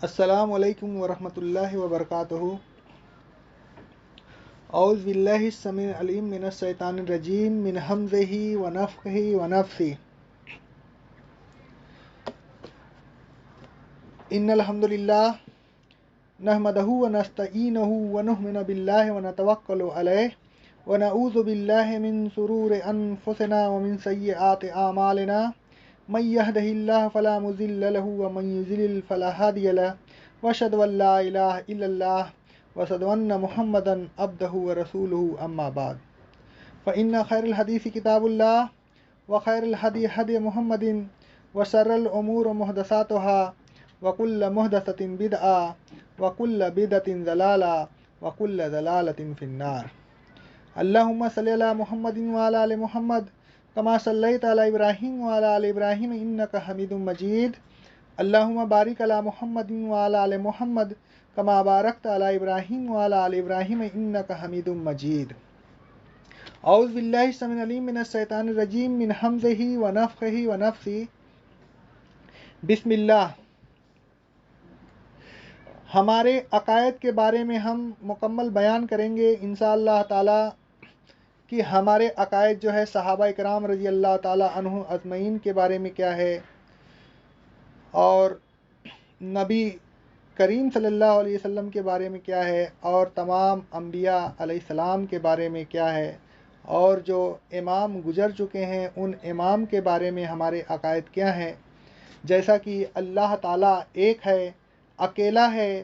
السلام علیکم ورحمۃ اللہ وبرکاتہ۔ اعوذ باللہ السمیع العلیم من الشیطان الرجیم من ہمزہ ونفخہ ونفثہ۔ ان الحمد للہ نحمدہ ونستعینہ ونؤمن باللہ ونتوکل علیہ ونعوذ باللہ من شرور انفسنا ومن سیئات اعمالنا من یہدہ اللہ فلا مضل لہ ومن یضلل فلا ہادی لہ واشہد ان لا الہ الا اللہ واشہد ان محمدا عبدہ ورسولہ اما بعد فإن خیر الحدیث کتاب اللہ وخیر الہدی ہدی محمد وشر الامور محدثاتها وکل محدثۃ بدعۃ وکل بدعۃ ضلالہ وکل ضلالۃ فی النار۔ اللہم صلی علی محمد وعلی آل محمد کما صلیت علی ابراہیم وعلی آل ابراہیم انک حمید مجید۔ اللہم بارک علی محمد وعلی آل محمد کما بارکت علی ابراہیم وعلی آل ابراہیم انک حمید مجید۔ اعوذ باللہ السمیع العلیم من الشیطان الرجیم من ہمزہ ونفخہ ونفثہ۔ بسم اللہ۔ ہمارے عقائد کے بارے میں ہم مکمل بیان کریں گے انشاءاللہ تعالی کہ ہمارے عقائد جو ہے صحابہ کرام رضی اللہ تعالی عنہ اجمعین کے بارے میں کیا ہے، اور نبی کریم صلی اللہ علیہ وسلم کے بارے میں کیا ہے، اور تمام انبیاء علیہ السلام کے بارے میں کیا ہے، اور جو امام گزر چکے ہیں ان امام کے بارے میں ہمارے عقائد کیا ہیں۔ جیسا کہ اللہ تعالیٰ ایک ہے، اکیلا ہے،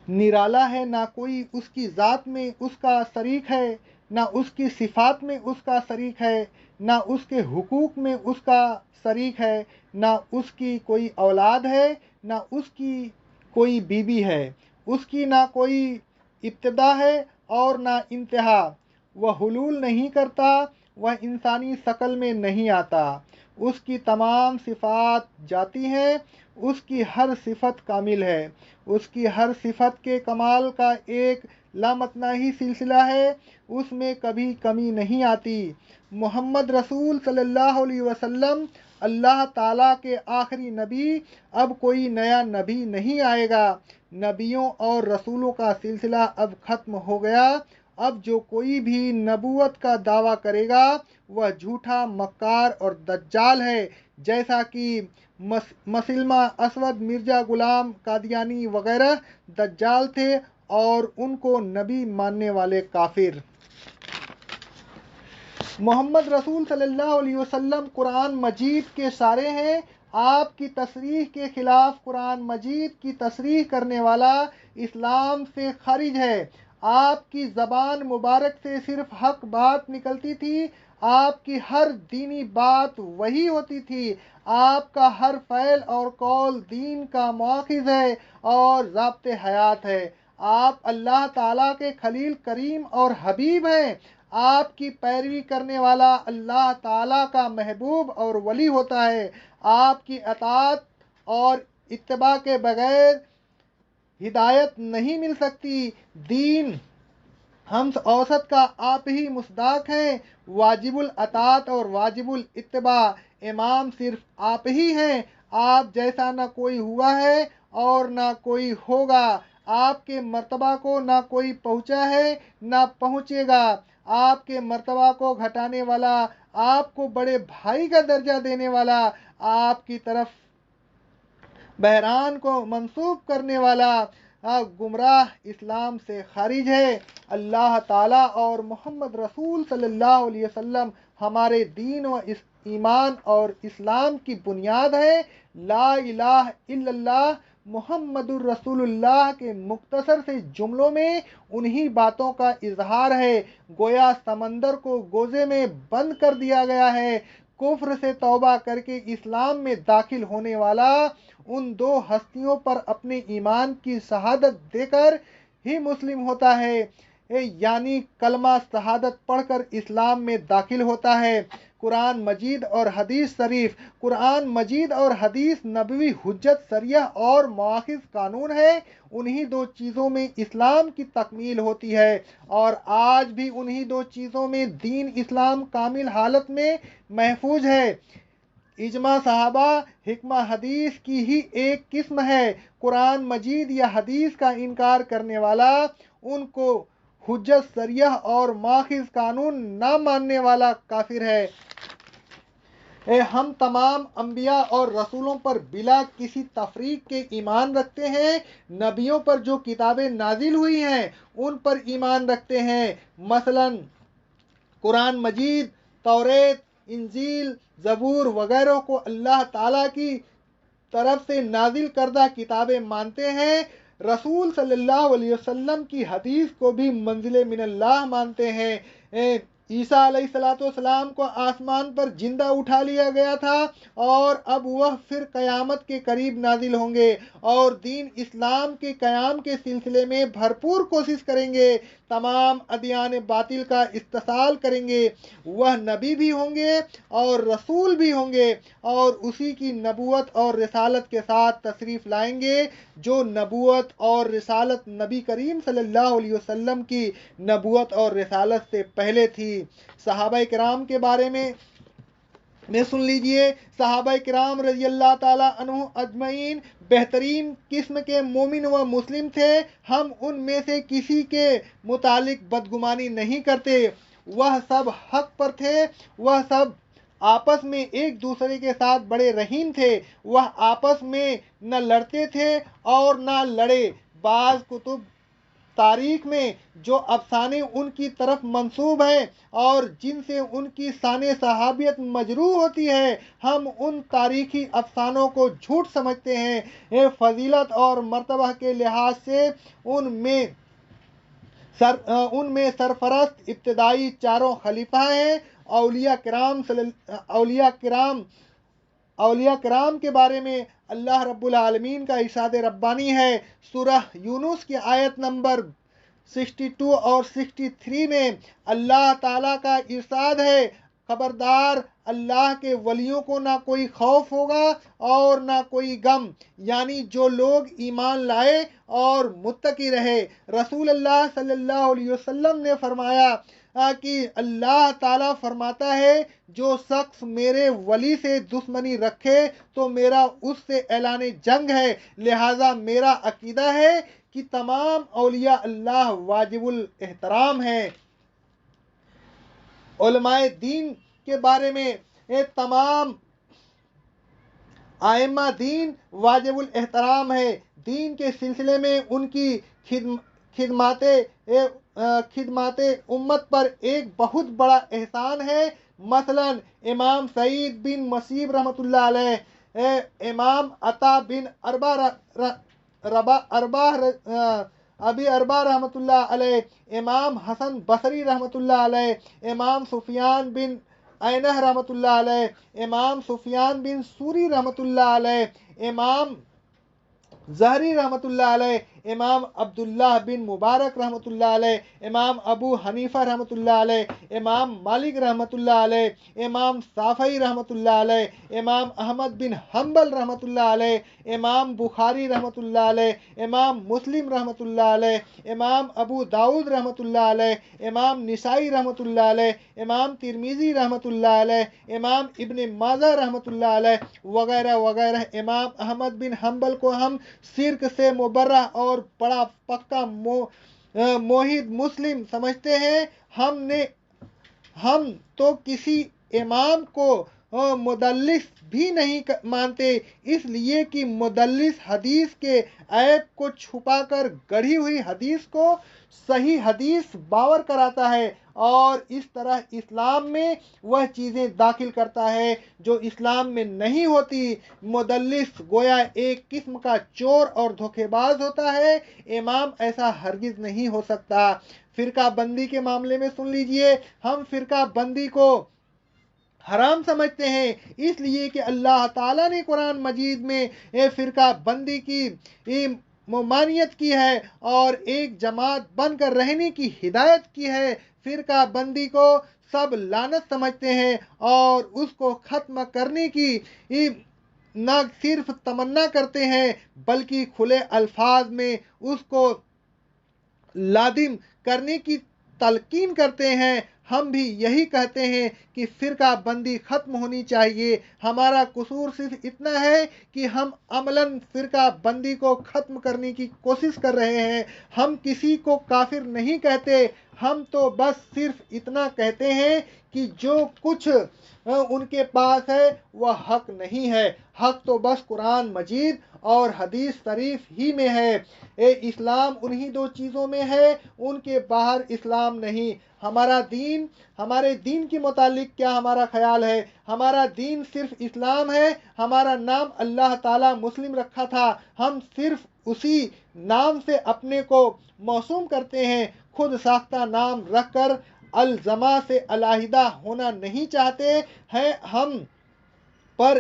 نرالا ہے، نہ کوئی اس کی ذات میں اس کا شریک ہے، نہ اس کی صفات میں اس کا شریک ہے، نہ اس کے حقوق میں اس کا شریک ہے، نہ اس کی کوئی اولاد ہے، نہ اس کی کوئی بیوی ہے، اس کی نہ کوئی ابتدا ہے اور نہ انتہا، وہ حلول نہیں کرتا، وہ انسانی شکل میں نہیں آتا، اس کی تمام صفات ذاتی ہیں، اس کی ہر صفت کامل ہے، اس کی ہر صفت کے کمال کا ایک لامتناہی سلسلہ ہے، اس میں کبھی کمی نہیں آتی۔ محمد رسول صلی اللہ علیہ وسلم اللہ تعالیٰ کے آخری نبی، اب کوئی نیا نبی نہیں آئے گا، نبیوں اور رسولوں کا سلسلہ اب ختم ہو گیا، اب جو کوئی بھی نبوت کا دعویٰ کرے گا وہ جھوٹا، مکار اور دجال ہے، جیسا کہ مسلمہ اسود، مرزا غلام قادیانی وغیرہ دجال تھے اور ان کو نبی ماننے والے کافر۔ محمد رسول صلی اللہ علیہ وسلم قرآن مجید کے سارے ہیں، آپ کی تصریح کے خلاف قرآن مجید کی تصریح کرنے والا اسلام سے خارج ہے۔ آپ کی زبان مبارک سے صرف حق بات نکلتی تھی، آپ کی ہر دینی بات وہی ہوتی تھی، آپ کا ہر فعل اور قول دین کا مؤخذ ہے اور ضابط حیات ہے۔ آپ اللہ تعالیٰ کے خلیل کریم اور حبیب ہیں، آپ کی پیروی کرنے والا اللہ تعالیٰ کا محبوب اور ولی ہوتا ہے، آپ کی اطاعت اور اتباع کے بغیر ہدایت نہیں مل سکتی۔ دین ہمس اوسط کا آپ ہی مصداق ہیں، واجب الاطاعت اور واجب الاتباع، امام صرف آپ ہی ہیں، آپ جیسا نہ کوئی ہوا ہے اور نہ کوئی ہوگا، آپ کے مرتبہ کو نہ کوئی پہنچا ہے نہ پہنچے گا، آپ کے مرتبہ کو گھٹانے والا، آپ کو بڑے بھائی کا درجہ دینے والا، آپ کی طرف بحران کو منسوب کرنے والا گمراہ اسلام سے خارج ہے۔ اللہ تعالیٰ اور محمد رسول صلی اللہ علیہ وسلم ہمارے دین و ایمان اور اسلام کی بنیاد ہے۔ لا الہ الا اللہ محمد الرسول اللہ کے مختصر سے جملوں میں انہی باتوں کا اظہار ہے، گویا سمندر کو گوزے میں بند کر دیا گیا ہے۔ کفر سے توبہ کر کے اسلام میں داخل ہونے والا ان دو ہستیوں پر اپنے ایمان کی شہادت دے کر ہی مسلم ہوتا ہے، یعنی کلمہ شہادت پڑھ کر اسلام میں داخل ہوتا ہے۔ قرآن مجید اور حدیث شریف، قرآن مجید اور حدیث نبوی حجت، شریعہ اور مؤخذ قانون ہے، انہی دو چیزوں میں اسلام کی تکمیل ہوتی ہے، اور آج بھی انہی دو چیزوں میں دین اسلام کامل حالت میں محفوظ ہے۔ اجماع صحابہ حکمہ حدیث کی ہی ایک قسم ہے۔ قرآن مجید یا حدیث کا انکار کرنے والا ان کو حجت صریح اور ماخذ قانون نہ ماننے والا کافر ہے۔ ہم تمام انبیاء اور رسولوں پر بلا کسی تفریق کے ایمان رکھتے ہیں۔ نبیوں پر جو کتابیں نازل ہوئی ہیں ان پر ایمان رکھتے ہیں، مثلا قرآن مجید، توریت، انجیل، زبور وغیرہ کو اللہ تعالیٰ کی طرف سے نازل کردہ کتابیں مانتے ہیں۔ رسول صلی اللہ علیہ وسلم کی حدیث کو بھی منزل من اللہ مانتے ہیں۔ عیسیٰ علیہ السلام کو آسمان پر زندہ اٹھا لیا گیا تھا اور اب وہ پھر قیامت کے قریب نازل ہوں گے اور دین اسلام کے قیام کے سلسلے میں بھرپور کوشش کریں گے، تمام ادیان باطل کا استحصال کریں گے۔ وہ نبی بھی ہوں گے اور رسول بھی ہوں گے اور اسی کی نبوت اور رسالت کے ساتھ تشریف لائیں گے جو نبوت اور رسالت نبی کریم صلی اللہ علیہ وسلم کی نبوت اور رسالت سے پہلے تھی۔ صحابہ کرام کے بارے میں سن لیجئے۔ صحابہ کرام رضی اللہ تعالیٰ عنہ اجمعین بہترین قسم کے مومن و مسلم تھے۔ ہم ان میں سے کسی کے متعلق بدگمانی نہیں کرتے۔ وہ سب حق پر تھے۔ وہ سب آپس میں ایک دوسرے کے ساتھ بڑے رحیم تھے۔ وہ آپس میں نہ لڑتے تھے اور نہ لڑے۔ بعض کتب تاریخ میں جو افسانے ان کی طرف منسوب ہیں اور جن سے ان کی شان صحابیت مجروح ہوتی ہے، ہم ان تاریخی افسانوں کو جھوٹ سمجھتے ہیں۔ فضیلت اور مرتبہ کے لحاظ سے ان میں سرفرست ابتدائی چاروں خلیفہ ہیں۔ اولیاء کرام کے بارے میں اللہ رب العالمین کا ارشاد ربانی ہے۔ سورہ یونس کی آیت نمبر 62 اور 63 میں اللہ تعالیٰ کا ارشاد ہے، خبردار اللہ کے ولیوں کو نہ کوئی خوف ہوگا اور نہ کوئی غم، یعنی جو لوگ ایمان لائے اور متقی رہے۔ رسول اللہ صلی اللہ علیہ وسلم نے فرمایا کہ اللہ تعالیٰ فرماتا ہے، جو شخص میرے ولی سے دشمنی رکھے تو میرا اس سے اعلان جنگ ہے، لہذا میرا عقیدہ ہے کہ تمام اولیاء اللہ واجب الاحترام ہیں۔ علماء دین کے بارے میں تمام ائمہ دین واجب الاحترام ہے۔ دین کے سلسلے میں ان کی خدمات امت پر ایک بہت بڑا احسان ہے۔ مثلا امام سعید بن مسیب رحمۃ اللہ علیہ، امام عطا بن ابی اربا رحمۃ اللہ علیہ، امام حسن بصری رحمۃ اللہ علیہ، امام سفیان بن عینہ رحمۃ اللہ علیہ، امام سفیان بن سوری رحمۃ اللہ علیہ، امام زہری رحمۃ اللہ علیہ، امام عبداللہ بن مبارک رحمۃ اللہ علیہ، امام ابو حنیفہ رحمۃ اللہ علیہ، امام مالک رحمۃ اللہ علیہ، امام شافعی رحمۃ اللہ علیہ، امام احمد بن حنبل رحمۃ اللہ علیہ، امام بخاری رحمۃ اللہ علیہ، امام مسلم رحمۃ اللہ علیہ، امام ابو داؤد رحمۃ اللہ علیہ، امام نسائی رحمۃ اللہ علیہ، امام ترمذی رحمۃ اللہ علیہ، امام ابن ماجہ رحمۃ اللہ علیہ وغیرہ وغیرہ۔ امام احمد بن حنبل کو ہم شرک سے مبرہ اور بڑا پکا موحد مسلم سمجھتے ہیں۔ ہم تو کسی امام کو مدلس بھی نہیں مانتے، اس لیے کہ مدلس حدیث کے عیب کو چھپا کر گڑھی ہوئی حدیث کو صحیح حدیث باور کراتا ہے اور اس طرح اسلام میں وہ چیزیں داخل کرتا ہے جو اسلام میں نہیں ہوتی۔ مدلس گویا ایک قسم کا چور اور دھوکے باز ہوتا ہے، امام ایسا ہرگز نہیں ہو سکتا۔ فرقہ بندی کے معاملے میں سن لیجئے، ہم فرقہ بندی کو حرام سمجھتے ہیں، اس لیے کہ اللہ تعالیٰ نے قرآن مجید میں فرقہ بندی کی ممانعت کی ہے اور ایک جماعت بن کر رہنے کی ہدایت کی ہے۔ فرقہ بندی کو سب لعنت سمجھتے ہیں اور اس کو ختم کرنے کی نہ صرف تمنا کرتے ہیں بلکہ کھلے الفاظ میں اس کو لازم کرنے کی تلقین کرتے ہیں۔ ہم بھی یہی کہتے ہیں کہ فرقہ بندی ختم ہونی چاہیے۔ ہمارا قصور صرف اتنا ہے کہ ہم عملاً فرقہ بندی کو ختم کرنے کی کوشش کر رہے ہیں۔ ہم کسی کو کافر نہیں کہتے، ہم تو بس صرف اتنا کہتے ہیں کہ جو کچھ ان کے پاس ہے وہ حق نہیں ہے۔ حق تو بس قرآن مجید اور حدیث شریف ہی میں ہے۔ اسلام انہی دو چیزوں میں ہے، ان کے باہر اسلام نہیں۔ ہمارے دین کے متعلق کیا ہمارا خیال ہے؟ ہمارا دین صرف اسلام ہے۔ ہمارا نام اللہ تعالیٰ مسلم رکھا تھا، ہم صرف اسی نام سے اپنے کو موسوم کرتے ہیں، خود ساختہ نام رکھ کر الزما سے علیحدہ ہونا نہیں چاہتے ہیں۔ ہم پر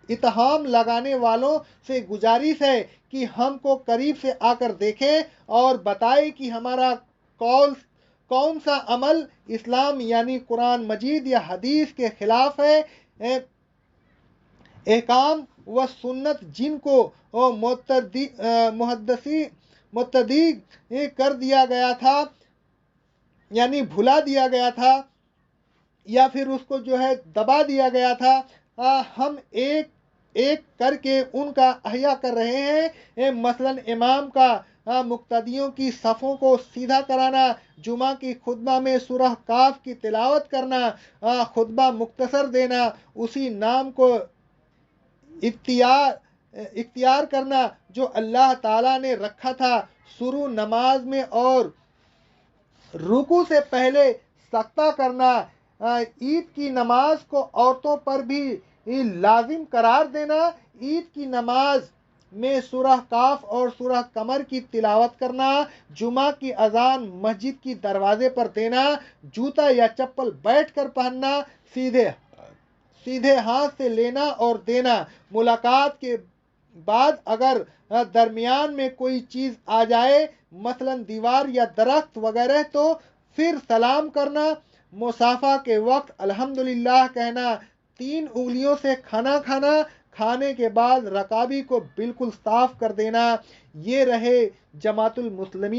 اتہام لگانے والوں سے گزارش ہے کہ ہم کو قریب سے آ کر دیکھیں اور بتائیں کہ ہمارا کون سا عمل اسلام یعنی قرآن مجید یا حدیث کے خلاف ہے۔ احکام و سنت جن کو متدی کر دیا گیا تھا، یعنی بھلا دیا گیا تھا یا پھر اس کو دبا دیا گیا تھا، ہم ایک ایک کر کے ان کا احیاء کر رہے ہیں۔ مثلاً امام کا مقتدیوں کی صفوں کو سیدھا کرانا، جمعہ کی خطبہ میں سورہ کاف کی تلاوت کرنا، خطبہ مختصر دینا، اسی نام کو اختیار کرنا جو اللہ تعالیٰ نے رکھا تھا، شروع نماز میں اور رکوع سے پہلے سجدہ کرنا، عید کی نماز کو عورتوں پر بھی لازم قرار دینا، عید کی نماز میں سورہ کاف اور سورہ قمر کی تلاوت کرنا، جمعہ کی اذان مسجد کی دروازے پر دینا، جوتا یا چپل بیٹھ کر پہننا، سیدھے ہاتھ سے لینا اور دینا، ملاقات کے بعد اگر درمیان میں کوئی چیز آ جائے مثلاً دیوار یا درخت وغیرہ تو پھر سلام کرنا، مصافحہ کے وقت الحمدللہ کہنا، 3 انگلیوں سے کھانا کھانا، کھانے کے بعد رکابی کو بالکل صاف کر دینا۔ یہ رہے جماعت المسلمین